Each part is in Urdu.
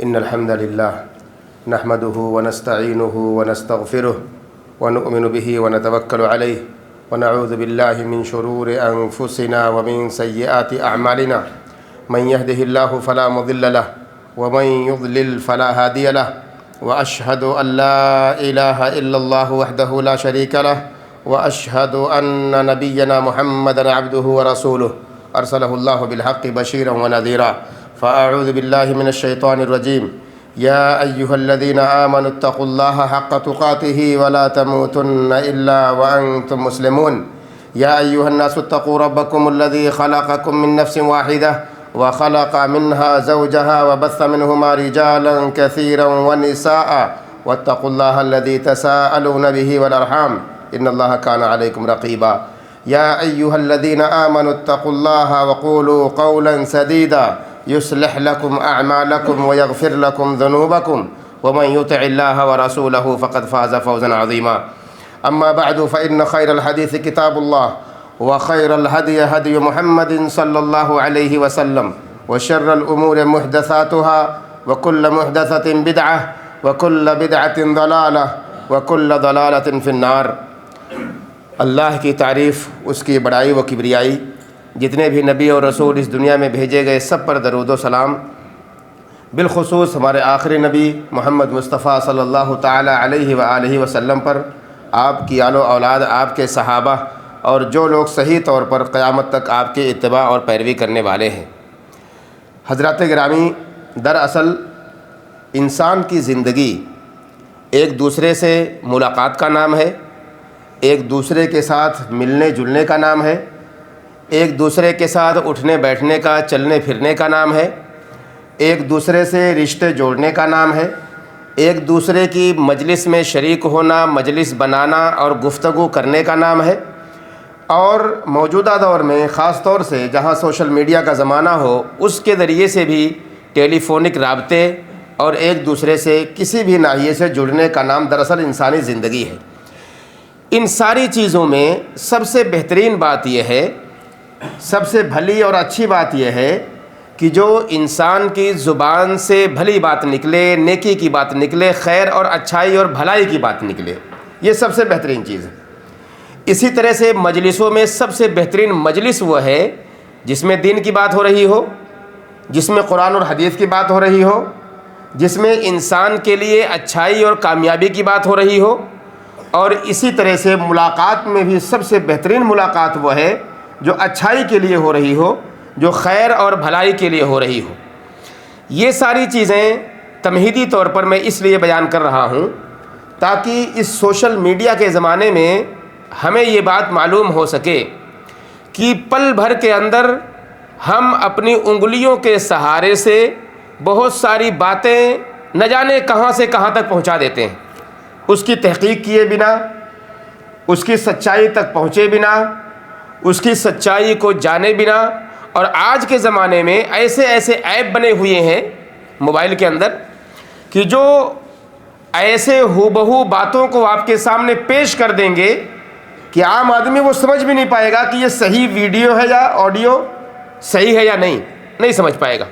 إن الحمد لله نحمده ونستعينه ونستغفره ونؤمن به ونتوكل عليه ونعوذ بالله من شرور أنفسنا ومن سيئات أعمالنا من يهده الله فلا مضل له ومن يضلل فلا هادي له وأشهد أن لا إله إلا الله وحده لا شريك له وأشهد أن نبينا محمدا عبده ورسوله أرسله الله بالحق بشيرا ونذيرا فأعوذ بالله من الشيطان الرجيم يا أيها الذين آمنوا اتقوا الله حق تقاته ولا تموتن إلا وأنتم مسلمون يا أيها الناس اتقوا ربكم الذي خلقكم من نفس واحدة وخلق منها زوجها وبث منهما رجالا كثيرا ونساء واتقوا الله الذي تساءلون به والأرحام إن الله كان عليكم رقيبا يا أيها الذين آمنوا اتقوا الله وقولوا قولا سديدا يصلح لكم أعمالكم ويغفر لكم ذنوبكم ومن يطع الله ورسوله فقد فاز فوزا عظيما أما بعد فإن خير الحديث كتاب الله وخير الهدي هدي محمد صلى الله عليه وسلم وشر الأمور محدثاتها وكل محدثة بدعة وكل بدعة ضلالة وكل ضلالة في النار۔ اللہ کی تعریف، اس کی بڑائی و کبریائی، جتنے بھی نبی اور رسول اس دنیا میں بھیجے گئے سب پر درود و سلام، بالخصوص ہمارے آخری نبی محمد مصطفیٰ صلی اللہ تعالی علیہ وآلہ وسلم پر، آپ کی آل و اولاد، آپ کے صحابہ اور جو لوگ صحیح طور پر قیامت تک آپ کے اتباع اور پیروی کرنے والے ہیں۔ حضرات گرامی، دراصل انسان کی زندگی ایک دوسرے سے ملاقات کا نام ہے، ایک دوسرے کے ساتھ ملنے جلنے کا نام ہے، ایک دوسرے کے ساتھ اٹھنے بیٹھنے کا، چلنے پھرنے کا نام ہے، ایک دوسرے سے رشتے جوڑنے کا نام ہے، ایک دوسرے کی مجلس میں شریک ہونا، مجلس بنانا اور گفتگو کرنے کا نام ہے۔ اور موجودہ دور میں خاص طور سے جہاں سوشل میڈیا کا زمانہ ہو، اس کے ذریعے سے بھی ٹیلی فونک رابطے اور ایک دوسرے سے کسی بھی ناحیے سے جڑنے کا نام دراصل انسانی زندگی ہے۔ ان ساری چیزوں میں سب سے بہترین بات یہ ہے، سب سے بھلی اور اچھی بات یہ ہے کہ جو انسان کی زبان سے بھلی بات نکلے، نیکی کی بات نکلے، خیر اور اچھائی اور بھلائی کی بات نکلے، یہ سب سے بہترین چیز ہے۔ اسی طرح سے مجلسوں میں سب سے بہترین مجلس وہ ہے جس میں دین کی بات ہو رہی ہو، جس میں قرآن اور حدیث کی بات ہو رہی ہو، جس میں انسان کے لیے اچھائی اور کامیابی کی بات ہو رہی ہو۔ اور اسی طرح سے ملاقات میں بھی سب سے بہترین ملاقات وہ ہے جو اچھائی کے لیے ہو رہی ہو، جو خیر اور بھلائی کے لیے ہو رہی ہو۔ یہ ساری چیزیں تمہیدی طور پر میں اس لیے بیان کر رہا ہوں تاکہ اس سوشل میڈیا کے زمانے میں ہمیں یہ بات معلوم ہو سکے کہ پل بھر کے اندر ہم اپنی انگلیوں کے سہارے سے بہت ساری باتیں نہ جانے کہاں سے کہاں تک پہنچا دیتے ہیں، اس کی تحقیق کیے بنا، اس کی سچائی تک پہنچے بنا، اس کی سچائی کو جانے بنا۔ اور آج کے زمانے میں ایسے ایسے ایپ بنے ہوئے ہیں موبائل کے اندر کہ جو ایسے ہو بہو باتوں کو آپ کے سامنے پیش کر دیں گے کہ عام آدمی وہ سمجھ بھی نہیں پائے گا کہ یہ صحیح ویڈیو ہے یا آڈیو صحیح ہے یا نہیں سمجھ پائے گا،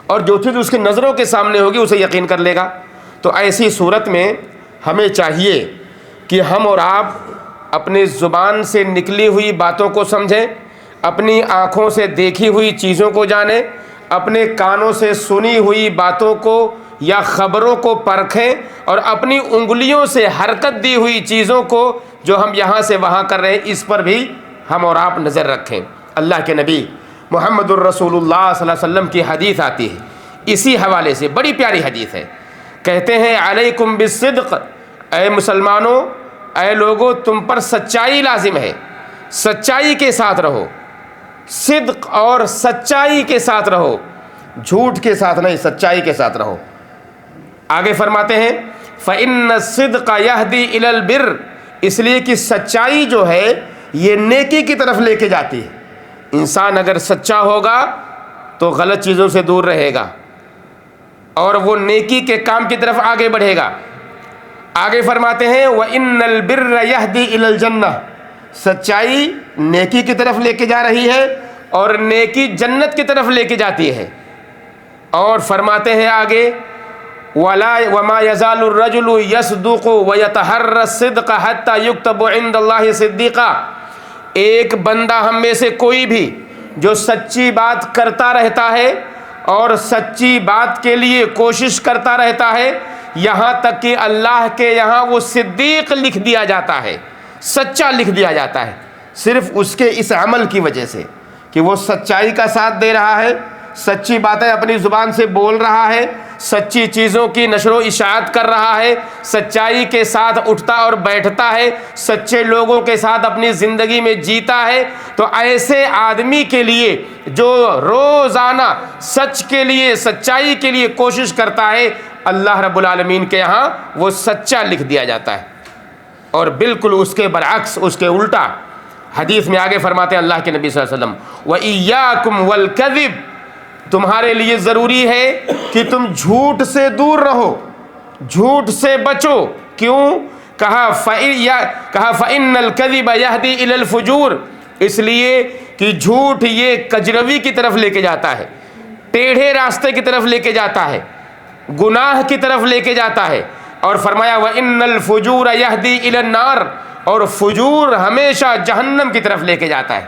اور جو چیز اس کی نظروں کے سامنے ہوگی اسے یقین کر لے گا۔ تو ایسی صورت میں ہمیں چاہیے کہ ہم اور آپ اپنی زبان سے نکلی ہوئی باتوں کو سمجھیں، اپنی آنکھوں سے دیکھی ہوئی چیزوں کو جانیں، اپنے کانوں سے سنی ہوئی باتوں کو یا خبروں کو پرکھیں، اور اپنی انگلیوں سے حرکت دی ہوئی چیزوں کو جو ہم یہاں سے وہاں کر رہے ہیں اس پر بھی ہم اور آپ نظر رکھیں۔ اللہ کے نبی محمد الرسول اللہ صلی اللہ علیہ وسلم کی حدیث آتی ہے اسی حوالے سے، بڑی پیاری حدیث ہے۔ کہتے ہیں علیکم بالصدق، اے مسلمانوں، اے لوگو، تم پر سچائی لازم ہے، سچائی کے ساتھ رہو، صدق اور سچائی کے ساتھ رہو، جھوٹ کے ساتھ نہیں، سچائی کے ساتھ رہو۔ آگے فرماتے ہیں فَإِنَّ الصِّدْقَ يَهْدِي إِلَى الْبِرِّ، اس لیے کہ سچائی جو ہے یہ نیکی کی طرف لے کے جاتی ہے۔ انسان اگر سچا ہوگا تو غلط چیزوں سے دور رہے گا اور وہ نیکی کے کام کی طرف آگے بڑھے گا۔ آگے فرماتے ہیں وَإِنَّ الْبِرَّ يَهْدِي إِلَى الْجَنَّةِ، سچائی نیکی کی طرف لے کے جا رہی ہے اور نیکی جنت کی طرف لے کے جاتی ہے۔ اور فرماتے ہیں آگے وما يزال الرجل يصدق ويتحرى الصدق حتى يكتب عند الله صديقا، ایک بندہ ہم میں سے کوئی بھی جو سچی بات کرتا رہتا ہے اور سچی بات کے لیے کوشش کرتا رہتا ہے، یہاں تک کہ اللہ کے یہاں وہ صدیق لکھ دیا جاتا ہے، سچا لکھ دیا جاتا ہے، صرف اس کے اس عمل کی وجہ سے کہ وہ سچائی کا ساتھ دے رہا ہے، سچی باتیں اپنی زبان سے بول رہا ہے، سچی چیزوں کی نشر و اشاعت کر رہا ہے، سچائی کے ساتھ اٹھتا اور بیٹھتا ہے، سچے لوگوں کے ساتھ اپنی زندگی میں جیتا ہے، تو ایسے آدمی کے لیے جو روزانہ سچ کے لیے، سچائی کے لیے کوشش کرتا ہے، اللہ رب العالمین کے یہاں وہ سچا لکھ دیا جاتا ہے۔ اور بالکل اس کے برعکس، اس کے الٹا حدیث میں آگے فرماتے ہیں اللہ کے نبی صلی اللہ علیہ وسلم وَإِيَّاكُمْ وَالْكَذِبِ، تمہارے لیے ضروری ہے کہ تم جھوٹ سے دور رہو، جھوٹ سے بچو۔ کیوں؟ کہا فَإِنَّ الْكَذِبَ يَهْدِي إِلَى الْفُجُورِ، اس لیے کہ جھوٹ یہ کجروی کی طرف لے کے جاتا ہے، ٹیڑھے راستے کی طرف لے کے جاتا ہے، گناہ کی طرف لے کے جاتا ہے۔ اور فرمایا وَإِنَّ الْفُجُورَ يَهْدِي إِلَى النَّارِ، اور فجور ہمیشہ جہنم کی طرف لے کے جاتا ہے۔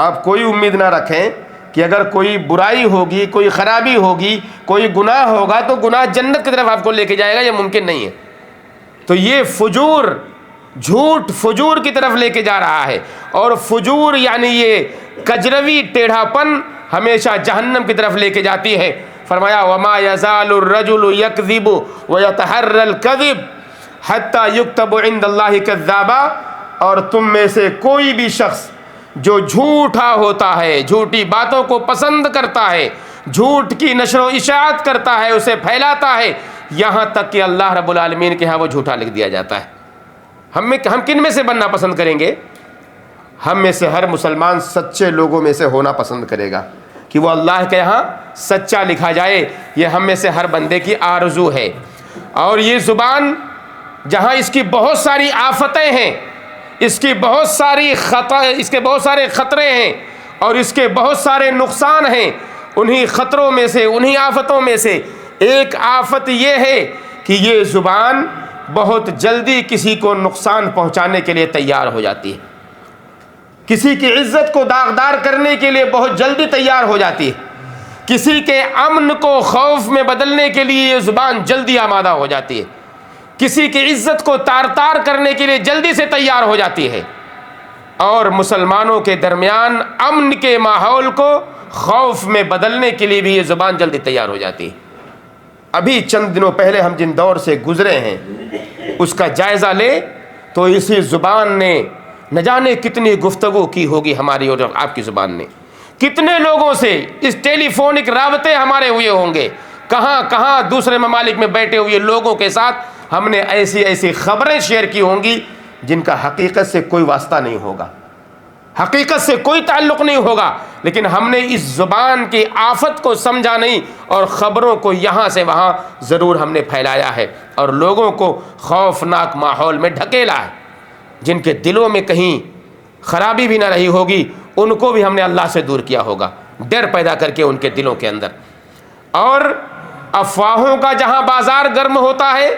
آپ کوئی امید نہ رکھیں کہ اگر کوئی برائی ہوگی، کوئی خرابی ہوگی، کوئی گناہ ہوگا تو گناہ جنت کی طرف آپ کو لے کے جائے گا، یہ ممکن نہیں ہے۔ تو یہ فجور، جھوٹ فجور کی طرف لے کے جا رہا ہے، اور فجور یعنی یہ کجروی ٹیڑھا پن ہمیشہ جہنم کی طرف لے کے جاتی ہے۔ فرمایا وما يزال الرجل يكذب ويتحرى الكذب حتى يكتب عند الله كذابا، اور تم میں سے کوئی بھی شخص جو جھوٹا ہوتا ہے، جھوٹی باتوں کو پسند کرتا ہے، جھوٹ کی نشر و اشاعت کرتا ہے، اسے پھیلاتا ہے، یہاں تک کہ اللہ رب العالمین کے ہاں وہ جھوٹا لکھ دیا جاتا ہے۔ ہم کن میں سے بننا پسند کریں گے؟ ہم میں سے ہر مسلمان سچے لوگوں میں سے ہونا پسند کرے گا کہ وہ اللہ کے یہاں سچا لکھا جائے، یہ ہم میں سے ہر بندے کی آرزو ہے۔ اور یہ زبان جہاں اس کی بہت ساری آفتیں ہیں، اس کے بہت سارے خطرے ہیں اور اس کے بہت سارے نقصان ہیں، انہی خطروں میں سے، انہی آفتوں میں سے ایک آفت یہ ہے کہ یہ زبان بہت جلدی کسی کو نقصان پہنچانے کے لیے تیار ہو جاتی ہے، کسی کی عزت کو داغدار کرنے کے لیے بہت جلدی تیار ہو جاتی ہے، کسی کے امن کو خوف میں بدلنے کے لیے یہ زبان جلدی آمادہ ہو جاتی ہے، کسی کی عزت کو تار تار کرنے کے لیے جلدی سے تیار ہو جاتی ہے، اور مسلمانوں کے درمیان امن کے ماحول کو خوف میں بدلنے کے لیے بھی یہ زبان جلدی تیار ہو جاتی ہے۔ ابھی چند دنوں پہلے ہم جن دور سے گزرے ہیں اس کا جائزہ لیں تو اسی زبان نے نہ جانے کتنی گفتگو کی ہوگی ہماری اور آپ کی زبان نے، کتنے لوگوں سے اس ٹیلی فونک رابطے ہمارے ہوئے ہوں گے، کہاں کہاں دوسرے ممالک میں بیٹھے ہوئے لوگوں کے ساتھ ہم نے ایسی خبریں شیئر کی ہوں گی جن کا حقیقت سے کوئی واسطہ نہیں ہوگا، حقیقت سے کوئی تعلق نہیں ہوگا، لیکن ہم نے اس زبان کی آفت کو سمجھا نہیں اور خبروں کو یہاں سے وہاں ضرور ہم نے پھیلایا ہے اور لوگوں کو خوفناک ماحول میں ڈھکیلا ہے۔ جن کے دلوں میں کہیں خرابی بھی نہ رہی ہوگی ان کو بھی ہم نے اللہ سے دور کیا ہوگا، ڈر پیدا کر کے ان کے دلوں کے اندر۔ اور افواہوں کا جہاں بازار گرم ہوتا ہے،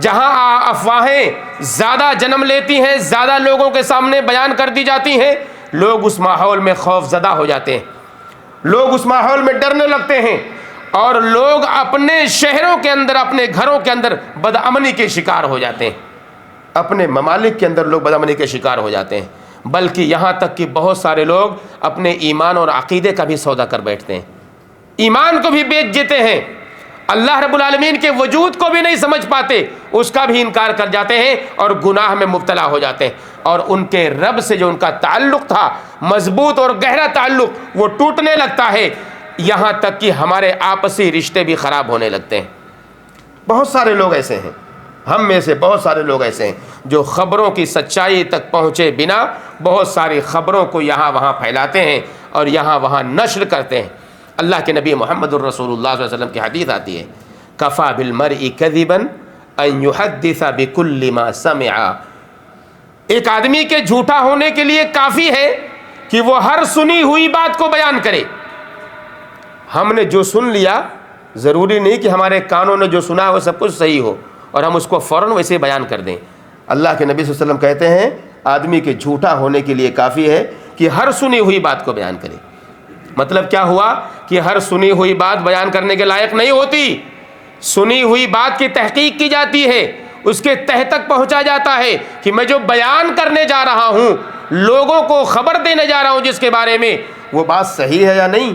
جہاں افواہیں زیادہ جنم لیتی ہیں، زیادہ لوگوں کے سامنے بیان کر دی جاتی ہیں، لوگ اس ماحول میں خوف زدہ ہو جاتے ہیں، لوگ اس ماحول میں ڈرنے لگتے ہیں، اور لوگ اپنے شہروں کے اندر، اپنے گھروں کے اندر بدامنی کے شکار ہو جاتے ہیں، اپنے ممالک کے اندر لوگ بدامنی کے شکار ہو جاتے ہیں، بلکہ یہاں تک کہ بہت سارے لوگ اپنے ایمان اور عقیدے کا بھی سودا کر بیٹھتے ہیں، ایمان کو بھی بیچ دیتے ہیں، اللہ رب العالمین کے وجود کو بھی نہیں سمجھ پاتے، اس کا بھی انکار کر جاتے ہیں اور گناہ میں مبتلا ہو جاتے ہیں، اور ان کے رب سے جو ان کا تعلق تھا، مضبوط اور گہرا تعلق، وہ ٹوٹنے لگتا ہے، یہاں تک کہ ہمارے آپسی رشتے بھی خراب ہونے لگتے ہیں۔ بہت سارے لوگ ایسے ہیں، ہم میں سے بہت سارے لوگ ایسے ہیں جو خبروں کی سچائی تک پہنچے بنا بہت ساری خبروں کو یہاں وہاں پھیلاتے ہیں اور یہاں وہاں نشر کرتے ہیں۔ اللہ کے نبی محمد الرسول اللہ صلی اللہ علیہ وسلم کی حدیث آتی ہے، کفا بالمرء کذبا ان یحدث بکل ما سمع، ایک آدمی کے جھوٹا ہونے کے لیے کافی ہے کہ وہ ہر سنی ہوئی بات کو بیان کرے، ہم نے جو سن لیا ضروری نہیں کہ ہمارے کانوں نے جو سنا وہ سب کچھ صحیح ہو اور ہم اس کو فوراً ویسے بیان کر دیں۔ اللہ کے نبی صلی اللہ علیہ وسلم کہتے ہیں آدمی کے جھوٹا ہونے کے لیے کافی ہے کہ ہر سنی ہوئی بات کو بیان کرے۔ مطلب کیا ہوا کہ ہر سنی ہوئی بات بیان کرنے کے لائق نہیں ہوتی، سنی ہوئی بات کی تحقیق کی جاتی ہے، اس کے تہ تک پہنچا جاتا ہے کہ میں جو بیان کرنے جا رہا ہوں، لوگوں کو خبر دینے جا رہا ہوں جس کے بارے میں، وہ بات صحیح ہے یا نہیں۔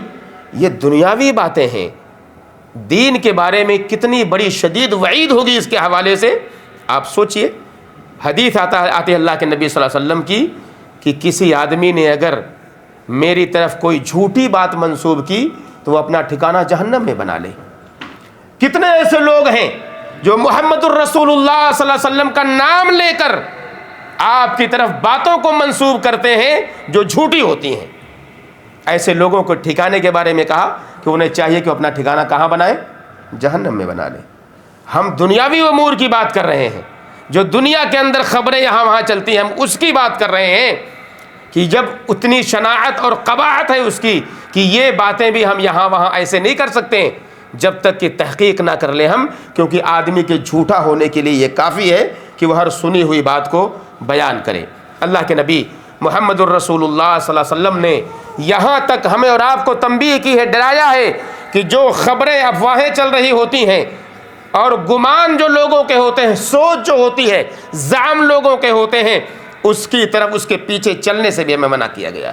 یہ دنیاوی باتیں ہیں، دین کے بارے میں کتنی بڑی شدید وعید ہوگی اس کے حوالے سے۔ آپ سوچئے، حدیث آتی اللہ کے نبی صلی اللہ علیہ وسلم کی کہ کسی آدمی نے اگر میری طرف کوئی جھوٹی بات منسوب کی تو وہ اپنا ٹھکانہ جہنم میں بنا لے۔ کتنے ایسے لوگ ہیں جو محمد الرسول اللہ صلی اللہ علیہ وسلم کا نام لے کر آپ کی طرف باتوں کو منسوب کرتے ہیں جو جھوٹی ہوتی ہیں۔ ایسے لوگوں کو ٹھکانے کے بارے میں کہا کہ انہیں چاہیے کہ اپنا ٹھکانہ کہاں بنائیں؟ جہنم میں بنا لیں۔ ہم دنیاوی امور کی بات کر رہے ہیں، جو دنیا کے اندر خبریں یہاں وہاں چلتی ہیں، ہم اس کی بات کر رہے ہیں کہ جب اتنی شناعت اور قباحت ہے اس کی کہ یہ باتیں بھی ہم یہاں وہاں ایسے نہیں کر سکتے جب تک کہ تحقیق نہ کر لیں ہم، کیونکہ آدمی کے جھوٹا ہونے کے لیے یہ کافی ہے کہ وہ ہر سنی ہوئی بات کو بیان کرے۔ اللہ کے نبی محمد الرسول اللہ صلی اللہ علیہ وسلم نے یہاں تک ہمیں اور آپ کو تنبیہ کی ہے، ڈرایا ہے کہ جو خبریں افواہیں چل رہی ہوتی ہیں اور گمان جو لوگوں کے ہوتے ہیں، سوچ جو ہوتی ہے، زعم لوگوں کے ہوتے ہیں، اس کی طرف اس کے پیچھے چلنے سے بھی ہمیں منع کیا گیا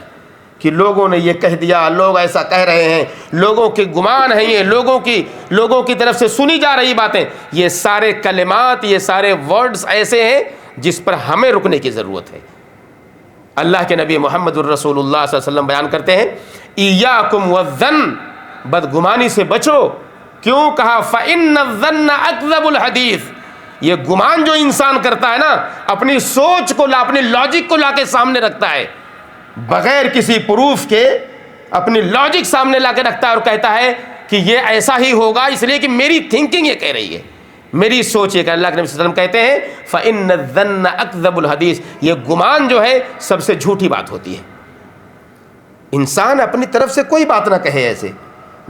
کہ لوگوں نے یہ کہہ دیا، لوگ ایسا کہہ رہے ہیں، لوگوں کے گمان ہیں، یہ لوگوں کی طرف سے سنی جا رہی باتیں، یہ سارے کلمات، یہ سارے ورڈز ایسے ہیں جس پر ہمیں رکنے کی ضرورت ہے۔ اللہ کے نبی محمد الرسول اللہ صلی اللہ علیہ وسلم بیان کرتے ہیں ایاکم والظن، بدگمانی سے بچو۔ کیوں کہا فإن الظن اکذب الحدیث، یہ گمان جو انسان کرتا ہے نا، اپنی سوچ کو اپنی لاجک کو لا کے سامنے رکھتا ہے بغیر کسی پروف کے، اپنی لاجک سامنے لا کے رکھتا ہے اور کہتا ہے کہ یہ ایسا ہی ہوگا اس لیے کہ میری تھنکنگ یہ کہہ رہی ہے، میری سوچ یہ کہ اللہ کے نبی صلی اللہ علیہ وسلم کہتے ہیں فإن الظن اکذب الحدیث، یہ گمان جو ہے سب سے جھوٹی بات ہوتی ہے۔ انسان اپنی طرف سے کوئی بات نہ کہے ایسے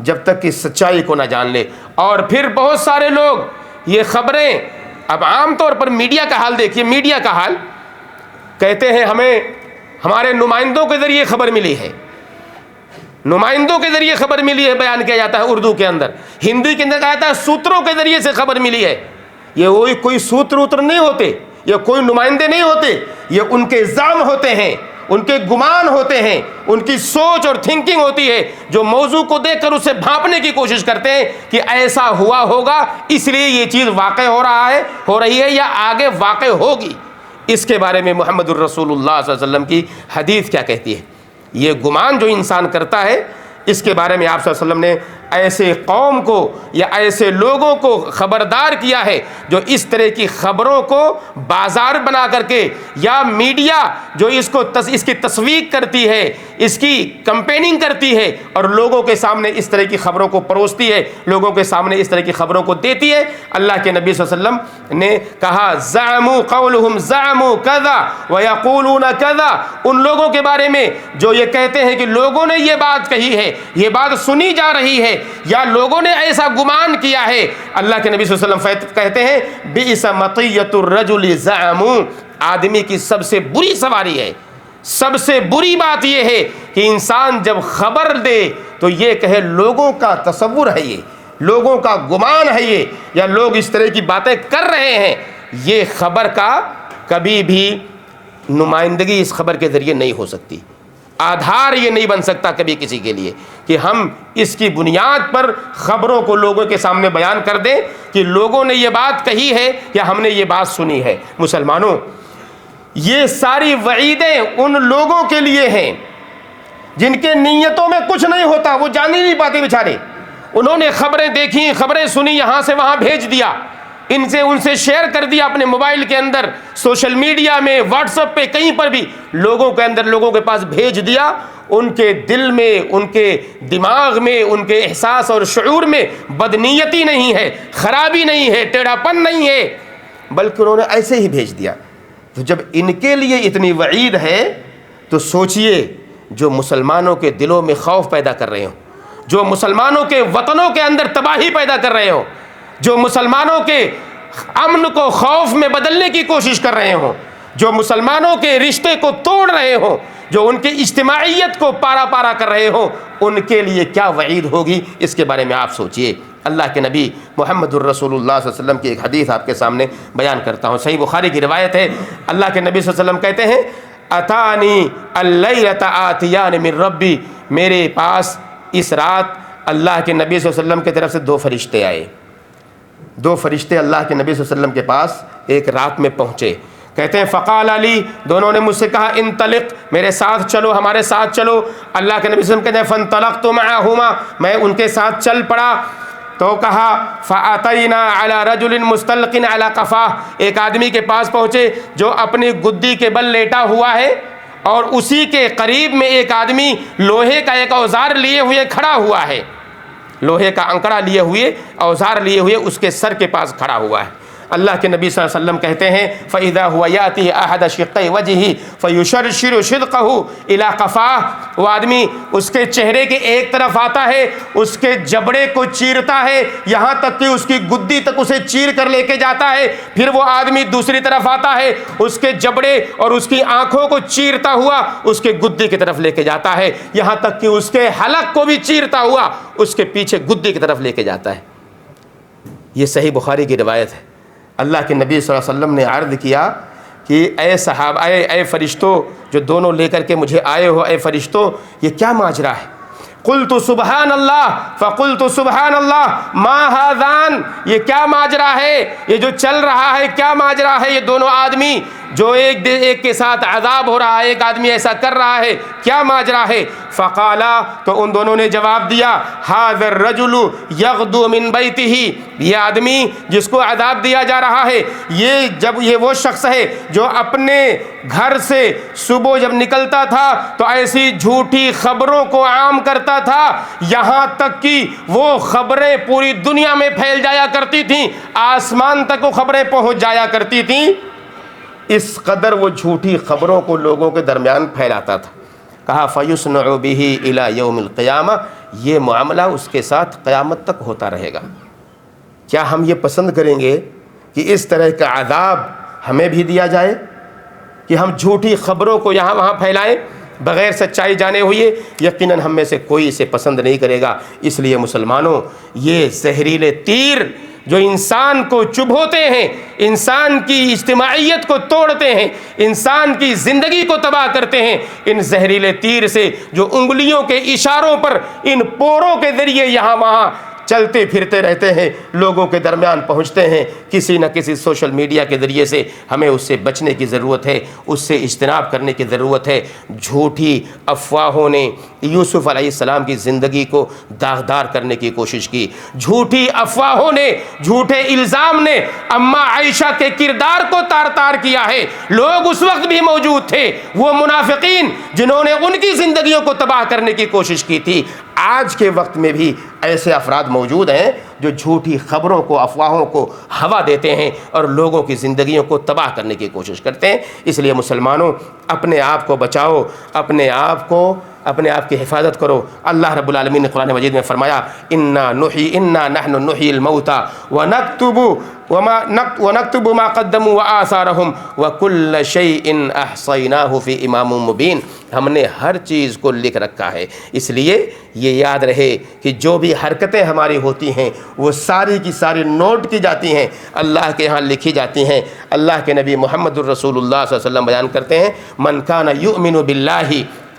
جب تک کہ سچائی کو نہ جان لے۔ اور پھر بہت سارے لوگ یہ خبریں، اب عام طور پر میڈیا کا حال دیکھیے، میڈیا کا حال، کہتے ہیں ہمیں ہمارے نمائندوں کے ذریعے خبر ملی ہے، نمائندوں کے ذریعے خبر ملی ہے، بیان کیا جاتا ہے اردو کے اندر، ہندی کے اندر کہا جاتا ہے سوتروں کے ذریعے سے خبر ملی ہے۔ یہ کوئی سوتر نہیں ہوتے، یہ کوئی نمائندے نہیں ہوتے، یہ ان کے الزام ہوتے ہیں، ان کے گمان ہوتے ہیں، ان کی سوچ اور تھنکنگ ہوتی ہے جو موضوع کو دیکھ کر اسے بھانپنے کی کوشش کرتے ہیں کہ ایسا ہوا ہوگا اس لیے یہ چیز واقع ہو رہی ہے یا آگے واقع ہوگی۔ اس کے بارے میں محمد الرسول اللہ صلی اللہ علیہ وسلم کی حدیث کیا کہتی ہے؟ یہ گمان جو انسان کرتا ہے، اس کے بارے میں آپ صلی اللہ علیہ وسلم نے ایسے قوم کو یا ایسے لوگوں کو خبردار کیا ہے جو اس طرح کی خبروں کو بازار بنا کر کے، یا میڈیا جو اس کی تسویق کرتی ہے، اس کی کمپیننگ کرتی ہے اور لوگوں کے سامنے اس طرح کی خبروں کو پروستی ہے، لوگوں کے سامنے اس طرح کی خبروں کو دیتی ہے۔ اللہ کے نبی صلی اللہ علیہ وسلم نے کہا زعموا قولهم زعموا كذا ويقولون كذا، ان لوگوں کے بارے میں جو یہ کہتے ہیں کہ لوگوں نے یہ بات کہی ہے، یہ بات سنی جا رہی ہے یا لوگوں نے ایسا گمان کیا ہے، اللہ کے نبی صلی اللہ علیہ وسلم کہتے ہیں بئس مطیۃ الرجل زعموا، آدمی کی سب سے بری سواری ہے، سب سے بری بات یہ ہے کہ انسان جب خبر دے تو یہ کہے لوگوں کا تصور ہے، یہ لوگوں کا گمان ہے، یہ یا لوگ اس طرح کی باتیں کر رہے ہیں۔ یہ خبر کا کبھی بھی نمائندگی اس خبر کے ذریعے نہیں ہو سکتی، آدھار یہ نہیں بن سکتا کبھی کسی کے لیے کہ ہم اس کی بنیاد پر خبروں کو لوگوں کے سامنے بیان کر دیں کہ لوگوں نے یہ بات کہی ہے یا ہم نے یہ بات سنی ہے۔ مسلمانوں، یہ ساری وعیدیں ان لوگوں کے لیے ہیں جن کے نیتوں میں کچھ نہیں ہوتا، وہ جان ہی نہیں پاتے بیچارے، انہوں نے خبریں دیکھی، خبریں سنی، یہاں سے وہاں بھیج دیا، ان سے شیئر کر دیا اپنے موبائل کے اندر، سوشل میڈیا میں، واٹس ایپ پہ، کہیں پر بھی لوگوں کے پاس بھیج دیا۔ ان کے دل میں، ان کے دماغ میں، ان کے احساس اور شعور میں بدنیتی نہیں ہے، خرابی نہیں ہے، ٹیڑھا پن نہیں ہے، بلکہ انہوں نے ایسے ہی بھیج دیا۔ تو جب ان کے لیے اتنی وعید ہے تو سوچئے جو مسلمانوں کے دلوں میں خوف پیدا کر رہے ہوں، جو مسلمانوں کے وطنوں کے اندر تباہی پیدا کر رہے ہوں، جو مسلمانوں کے امن کو خوف میں بدلنے کی کوشش کر رہے ہوں، جو مسلمانوں کے رشتے کو توڑ رہے ہوں، جو ان کی اجتماعیت کو پارا پارا کر رہے ہوں، ان کے لیے کیا وعید ہوگی، اس کے بارے میں آپ سوچئے۔ اللہ کے نبی محمد الرسول اللہ صلی اللہ علیہ وسلم کی ایک حدیث آپ کے سامنے بیان کرتا ہوں، صحیح بخاری کی روایت ہے۔ اللہ کے نبی صلی اللہ علیہ وسلم کہتے ہیں اتانی اللیلۃ آتیان من ربی، میرے پاس اس رات اللہ کے نبی صلی اللہ علیہ وسلم کی طرف سے 2 فرشتے آئے، 2 فرشتے اللہ کے نبی صلی اللہ علیہ وسلم کے پاس ایک رات میں پہنچے۔ کہتے ہیں فقال علی، دونوں نے مجھ سے کہا انطلق، میرے ساتھ چلو، ہمارے ساتھ چلو۔ اللہ کے نبی صلی اللہ علیہ وسلم کہتے ہیں فانطلقت معہما، میں ان کے ساتھ چل پڑا۔ تو کہا فاتینا علی رجل مستلق علی قفاہ، ایک آدمی کے پاس پہنچے جو اپنی گدی کے بل لیٹا ہوا ہے، اور اسی کے قریب میں ایک آدمی لوہے کا ایک اوزار لیے ہوئے کھڑا ہوا ہے، لوہے کا انکڑا لیے ہوئے، اوزار لیے ہوئے اس کے سر کے پاس کھڑا ہوا ہے۔ اللہ کے نبی صلی اللہ علیہ وسلم کہتے ہیں فَإِذَا هُوَ يَأْتِي أَحَدَ شِقَّيْ وَجْهِهِ فَيُشَرْشِرُ شِدْقَهُ إِلَىٰ قَفَاهُ، وہ آدمی اس کے چہرے کے ایک طرف آتا ہے، اس کے جبڑے کو چیرتا ہے یہاں تک کہ اس کی گدی تک اسے چیر کر لے کے جاتا ہے، پھر وہ آدمی دوسری طرف آتا ہے، اس کے جبڑے اور اس کی آنکھوں کو چیرتا ہوا اس کے گدی کی طرف لے کے جاتا ہے، یہاں تک کہ اس کے حلق کو بھی چیرتا ہوا اس کے پیچھے گدی کی طرف لے کے جاتا ہے۔ یہ صحیح بخاری کی روایت ہے۔ اللہ کے نبی صلی اللہ علیہ وسلم نے عرض کیا کہ اے صحابہ، اے فرشتوں جو دونوں لے کر کے مجھے آئے ہو، اے فرشتوں یہ کیا ماجرا ہے؟ قلت سبحان اللہ فقلت سبحان اللہ ما ہذان، یہ کیا ماجرا ہے، یہ جو چل رہا ہے کیا ماجرا ہے؟ یہ دونوں آدمی جو ایک کے ساتھ عذاب ہو رہا ہے، ایک آدمی ایسا کر رہا ہے، کیا ماجرا ہے؟ فقالا، تو ان دونوں نے جواب دیا ھذا الرجل یغدو من بیتہ، یہ آدمی جس کو عذاب دیا جا رہا ہے یہ وہ شخص ہے جو اپنے گھر سے صبح جب نکلتا تھا تو ایسی جھوٹی خبروں کو عام کرتا تھا، یہاں تک کہ وہ خبریں پوری دنیا میں پھیل جایا کرتی تھیں، آسمان تک وہ خبریں پہنچ جایا کرتی تھیں، اس قدر وہ جھوٹی خبروں کو لوگوں کے درمیان پھیلاتا تھا۔ کہا فَيُصْنَعُ بِهِ إِلَى يَوْمِ الْقِيَامَةِ، یہ معاملہ اس کے ساتھ قیامت تک ہوتا رہے گا۔ کیا ہم یہ پسند کریں گے کہ اس طرح کا عذاب ہمیں بھی دیا جائے، کہ ہم جھوٹی خبروں کو یہاں وہاں پھیلائیں بغیر سچائی جانے ہوئے؟ یقیناً ہم میں سے کوئی اسے پسند نہیں کرے گا۔ اس لیے مسلمانوں، یہ زہریلے تیر جو انسان کو چبھوتے ہیں، انسان کی اجتماعیت کو توڑتے ہیں، انسان کی زندگی کو تباہ کرتے ہیں، ان زہریلے تیر سے جو انگلیوں کے اشاروں پر ان پوروں کے ذریعے یہاں وہاں چلتے پھرتے رہتے ہیں، لوگوں کے درمیان پہنچتے ہیں، کسی نہ کسی سوشل میڈیا کے ذریعے سے ہمیں اس سے بچنے کی ضرورت ہے، اس سے اجتناب کرنے کی ضرورت ہے۔ جھوٹی افواہوں نے یوسف علیہ السلام کی زندگی کو داغدار کرنے کی کوشش کی، جھوٹی افواہوں نے، جھوٹے الزام نے اماں عائشہ کے کردار کو تار تار کیا ہے۔ لوگ اس وقت بھی موجود تھے، وہ منافقین جنہوں نے ان کی زندگیوں کو تباہ کرنے کی کوشش کی تھی۔ آج کے وقت میں بھی ایسے افراد موجود ہیں جو جھوٹی خبروں کو، افواہوں کو ہوا دیتے ہیں اور لوگوں کی زندگیوں کو تباہ کرنے کی کوشش کرتے ہیں۔ اس لیے مسلمانوں، اپنے آپ کو بچاؤ، اپنے آپ کی حفاظت کرو۔ اللہ رب العالمین نے قرآن مجید میں فرمایا انا نحن نحیی الموتى ونکتب ما قدموا وآثارهم وكل شيء احصیناہ فی امام مبین، ہم نے ہر چیز کو لکھ رکھا ہے۔ اس لیے یہ یاد رہے کہ جو بھی حرکتیں ہماری ہوتی ہیں وہ ساری کی ساری نوٹ کی جاتی ہیں، اللہ کے ہاں لکھی جاتی ہیں۔ اللہ کے نبی محمد الرسول اللہ صلی اللہ علیہ وسلم بیان کرتے ہیں من کان یؤمن باللہ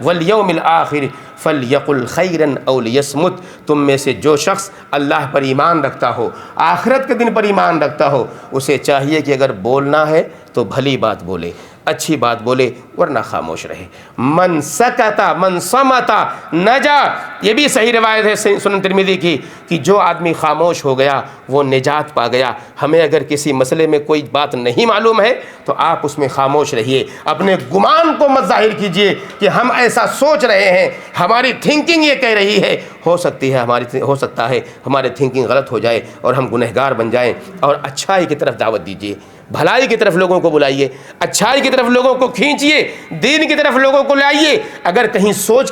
والیوم الآخر فلیقل خیرا او لیصمت، تم میں سے جو شخص اللہ پر ایمان رکھتا ہو، آخرت کے دن پر ایمان رکھتا ہو، اسے چاہیے کہ اگر بولنا ہے تو بھلی بات بولے، اچھی بات بولے، ورنہ خاموش رہے۔ من سکتا من صمتا نجا، یہ بھی صحیح روایت ہے سنن ترمذی کی کہ جو آدمی خاموش ہو گیا وہ نجات پا گیا۔ ہمیں اگر کسی مسئلے میں کوئی بات نہیں معلوم ہے تو آپ اس میں خاموش رہیے، اپنے گمان کو مت ظاہر کیجئے کہ ہم ایسا سوچ رہے ہیں، ہماری تھنکنگ یہ کہہ رہی ہے، ہو سکتا ہے ہماری تھنکنگ غلط ہو جائے اور ہم گنہگار بن جائیں۔ اور اچھائی کی طرف دعوت دیجیے، بھلائی کی طرف لوگوں کو بلائیے، اچھائی کی طرف لوگوں کو کھینچیے، دین کی طرف لوگوں کو لائیے۔ اگر کہیں سوچ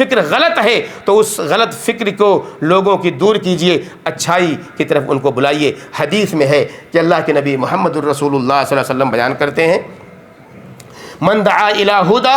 فکر غلط ہے تو اس غلط فکر کو لوگوں کی دور کیجئے، اچھائی کی طرف ان کو بلائیے۔ حدیث میں ہے کہ اللہ کے نبی محمد الرسول اللہ صلی اللہ علیہ وسلم بیان کرتے ہیں، من دعا الی ہدی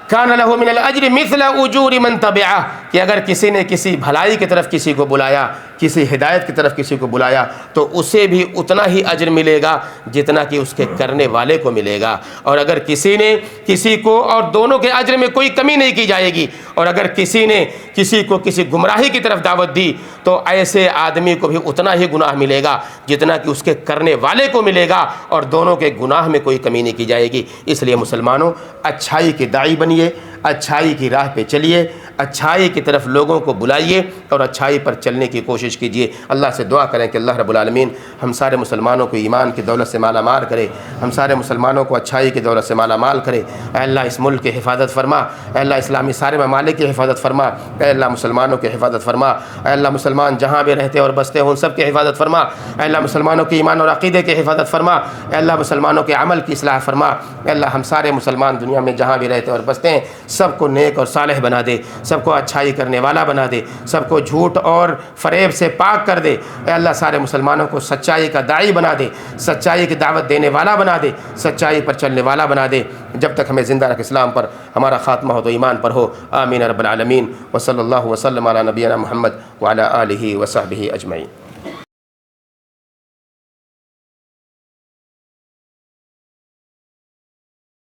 کان لہ من الاجر مثل اجور من تبعہ، کہ اگر کسی نے کسی بھلائی کی طرف کسی کو بلایا، کسی ہدایت کی طرف کسی کو بلایا، تو اسے بھی اتنا ہی اجر ملے گا جتنا کہ اس کے کرنے والے کو ملے گا، اور اگر کسی نے کسی کو، اور دونوں کے اجر میں کوئی کمی نہیں کی جائے گی، اور اگر کسی نے کسی کو کسی گمراہی کی طرف دعوت دی تو ایسے آدمی کو بھی اتنا ہی گناہ ملے گا جتنا کہ اس کے کرنے والے کو ملے گا، اور دونوں کے گناہ میں کوئی کمی نہیں کی جائے گی۔ اس لیے مسلمانوں، اچھائی کے داعی بنیے، اچھائی کی راہ پہ چلیے، اچھائی کی طرف لوگوں کو بلائیے اور اچھائی پر چلنے کی کوشش کیجیے۔ اللہ سے دعا کریں کہ اللہ رب العالمین ہم سارے مسلمانوں کو ایمان کی دولت سے مالا مال کرے، ہم سارے مسلمانوں کو اچھائی کی دولت سے مالا مال کرے۔ اے اللہ اس ملک کی حفاظت فرما، اے اللہ اسلامی سارے ممالک کی حفاظت فرما، اے اللہ مسلمانوں کی حفاظت فرما، اے اللہ مسلمان جہاں بھی رہتے اور بستے ہوں ان سب کی حفاظت فرما، اے اللہ مسلمانوں کی ایمان اور عقیدے کی حفاظت فرما، اے اللہ مسلمانوں کے عمل کی اصلاح فرما، اے اللہ ہم سارے مسلمان دنیا میں جہاں بھی رہتے اور بستے ہیں سب کو نیک اور صالح بنا دے، سب کو اچھائی کرنے والا بنا دے، سب کو جھوٹ اور فریب سے پاک کر دے۔ اے اللہ سارے مسلمانوں کو سچائی کا داعی بنا دے، سچائی کی دعوت دینے والا بنا دے، سچائی پر چلنے والا بنا دے، جب تک ہمیں زندہ رکھ اسلام پر، ہمارا خاتمہ ہو تو ایمان پر ہو۔ آمین رب العالمین، وصلی اللہ وسلم علی نبینا محمد وعلی آلہ وصحبہ اجمعین۔